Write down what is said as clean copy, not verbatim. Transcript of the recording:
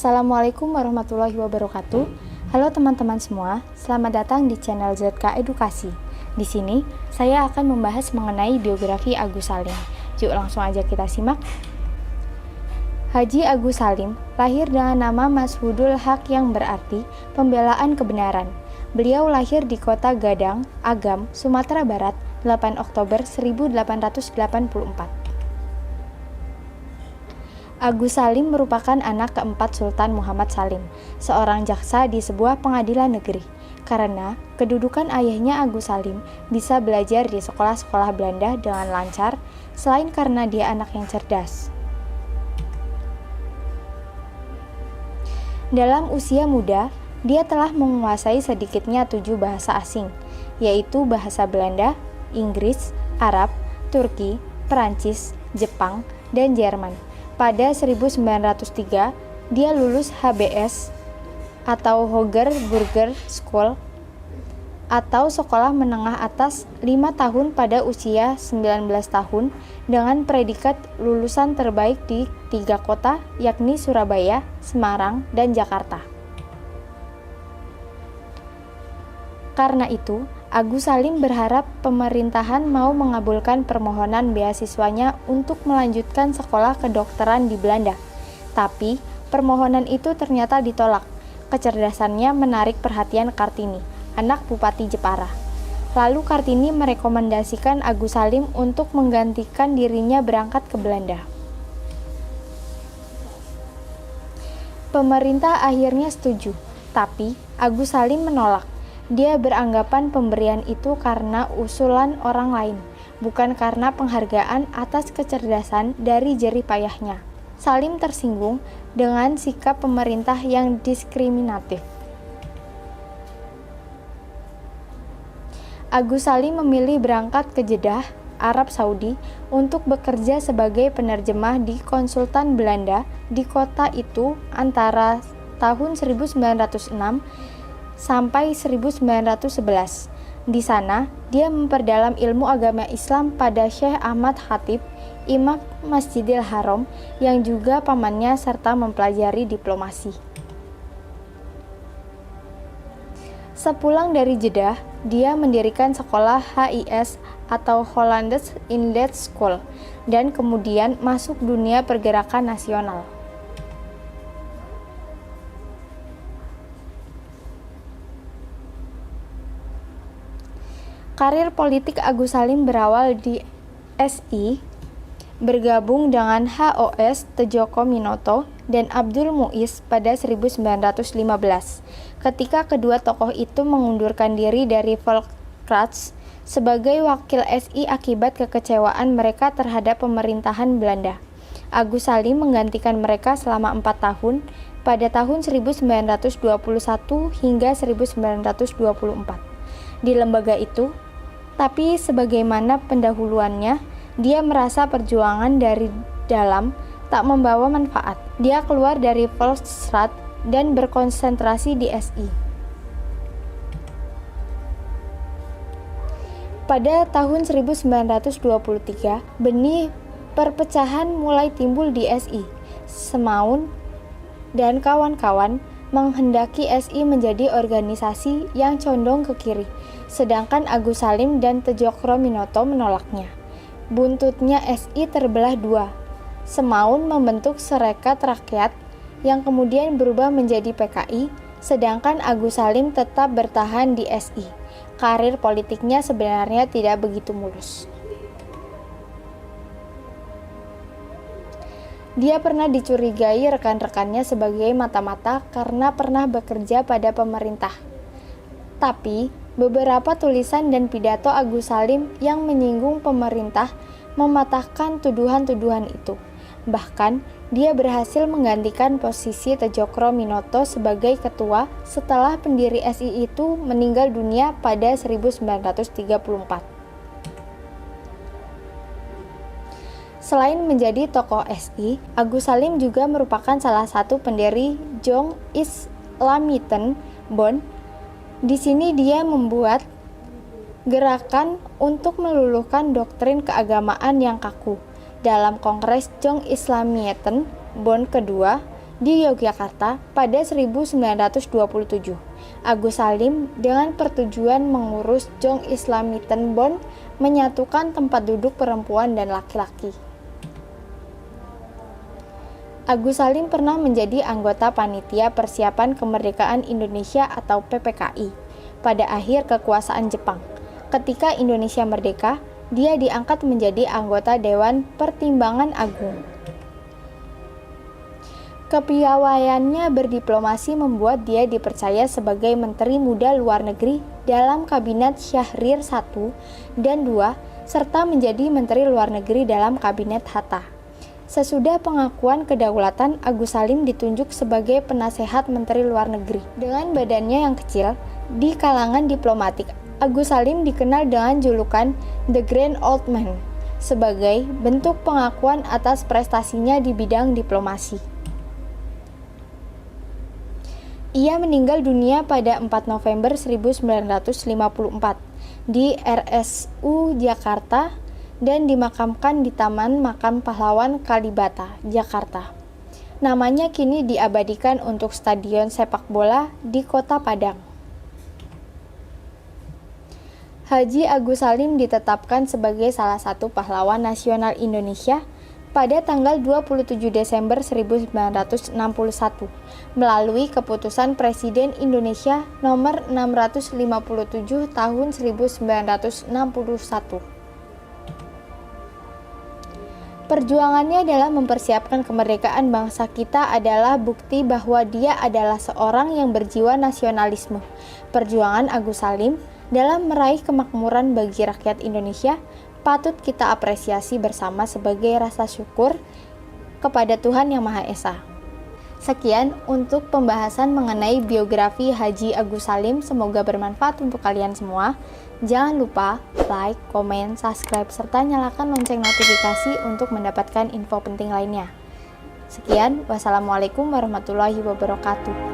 Assalamualaikum warahmatullahi wabarakatuh. Halo teman-teman semua, selamat datang di channel ZK Edukasi. Di sini, saya akan membahas mengenai biografi Agus Salim. Yuk langsung aja kita simak. Haji Agus Salim lahir dengan nama Mashudul Haq yang berarti pembelaan kebenaran. Beliau lahir di kota Gadang, Agam, Sumatera Barat, 8 Oktober 1884. Agus Salim merupakan anak keempat Sultan Muhammad Salim, seorang jaksa di sebuah pengadilan negeri. Karena kedudukan ayahnya Agus Salim bisa belajar di sekolah-sekolah Belanda dengan lancar, selain karena dia anak yang cerdas. Dalam usia muda, dia telah menguasai sedikitnya 7 bahasa asing, yaitu bahasa Belanda, Inggris, Arab, Turki, Perancis, Jepang, dan Jerman. Pada 1903, dia lulus HBS atau Hoger Burger School atau sekolah menengah atas 5 tahun pada usia 19 tahun dengan predikat lulusan terbaik di 3 kota yakni Surabaya, Semarang, dan Jakarta. Karena itu, Agus Salim berharap pemerintahan mau mengabulkan permohonan beasiswanya untuk melanjutkan sekolah kedokteran di Belanda. Tapi, permohonan itu ternyata ditolak. Kecerdasannya menarik perhatian Kartini, anak Bupati Jepara. Lalu Kartini merekomendasikan Agus Salim untuk menggantikan dirinya berangkat ke Belanda. Pemerintah akhirnya setuju, tapi Agus Salim menolak. Dia beranggapan pemberian itu karena usulan orang lain, bukan karena penghargaan atas kecerdasan dari jerih payahnya. Salim tersinggung dengan sikap pemerintah yang diskriminatif. Agus Salim memilih berangkat ke Jeddah, Arab Saudi, untuk bekerja sebagai penerjemah di konsultan Belanda di kota itu antara tahun 1906 sampai 1911. Di sana, dia memperdalam ilmu agama Islam pada Syekh Ahmad Khatib, Imam Masjidil Haram, yang juga pamannya serta mempelajari diplomasi. Sepulang dari Jeddah, dia mendirikan sekolah HIS atau Hollands Inland School dan kemudian masuk dunia pergerakan nasional. Karir politik Agus Salim berawal di SI, bergabung dengan HOS Tjoko Minoto dan Abdul Muiz pada 1915, ketika kedua tokoh itu mengundurkan diri dari Volksraad sebagai wakil SI akibat kekecewaan mereka terhadap pemerintahan Belanda. Agus Salim menggantikan mereka selama 4 tahun pada tahun 1921 hingga 1924. Di lembaga itu, tapi sebagaimana pendahuluannya, dia merasa perjuangan dari dalam tak membawa manfaat. Dia keluar dari Volksraad dan berkonsentrasi di SI. Pada tahun 1923, benih perpecahan mulai timbul di SI. Semaun dan kawan-kawan menghendaki SI menjadi organisasi yang condong ke kiri, sedangkan Agus Salim dan Tjoko Minoto menolaknya. Buntutnya SI terbelah dua. Semaun membentuk Sarekat Rakyat yang kemudian berubah menjadi PKI, sedangkan Agus Salim tetap bertahan di SI. Karir politiknya sebenarnya tidak begitu mulus. Dia pernah dicurigai rekan-rekannya sebagai mata-mata karena pernah bekerja pada pemerintah. Tapi, beberapa tulisan dan pidato Agus Salim yang menyinggung pemerintah mematahkan tuduhan-tuduhan itu. Bahkan, dia berhasil menggantikan posisi Tjoko Minoto sebagai ketua setelah pendiri SI itu meninggal dunia pada 1934. Selain menjadi tokoh SI, Agus Salim juga merupakan salah satu pendiri Jong Islamiten Bond. Di sini dia membuat gerakan untuk meluluhkan doktrin keagamaan yang kaku. Dalam Kongres Jong Islamiyeten Bond kedua, di Yogyakarta pada 1927. Agus Salim dengan pertujuan mengurus Jong Islamieten menyatukan tempat duduk perempuan dan laki-laki. Agus Salim pernah menjadi anggota Panitia Persiapan Kemerdekaan Indonesia atau PPKI pada akhir kekuasaan Jepang. Ketika Indonesia merdeka, dia diangkat menjadi anggota Dewan Pertimbangan Agung. Kepiawaiannya berdiplomasi membuat dia dipercaya sebagai Menteri Muda Luar Negeri dalam Kabinet Syahrir I dan II, serta menjadi Menteri Luar Negeri dalam Kabinet Hatta. Sesudah pengakuan kedaulatan, Agus Salim ditunjuk sebagai penasehat Menteri Luar Negeri. Dengan badannya yang kecil, di kalangan diplomatik, Agus Salim dikenal dengan julukan The Grand Old Man sebagai bentuk pengakuan atas prestasinya di bidang diplomasi. Ia meninggal dunia pada 4 November 1954 di RSU Jakarta dan dimakamkan di Taman Makam Pahlawan Kalibata, Jakarta. Namanya kini diabadikan untuk stadion sepak bola di Kota Padang. Haji Agus Salim ditetapkan sebagai salah satu pahlawan nasional Indonesia pada tanggal 27 Desember 1961 melalui keputusan Presiden Indonesia nomor 657 tahun 1961. Perjuangannya dalam mempersiapkan kemerdekaan bangsa kita adalah bukti bahwa dia adalah seorang yang berjiwa nasionalisme. Perjuangan Agus Salim dalam meraih kemakmuran bagi rakyat Indonesia patut kita apresiasi bersama sebagai rasa syukur kepada Tuhan Yang Maha Esa. Sekian untuk pembahasan mengenai biografi Haji Agus Salim. Semoga bermanfaat untuk kalian semua. Jangan lupa like, komen, subscribe, serta nyalakan lonceng notifikasi untuk mendapatkan info penting lainnya. Sekian, wassalamualaikum warahmatullahi wabarakatuh.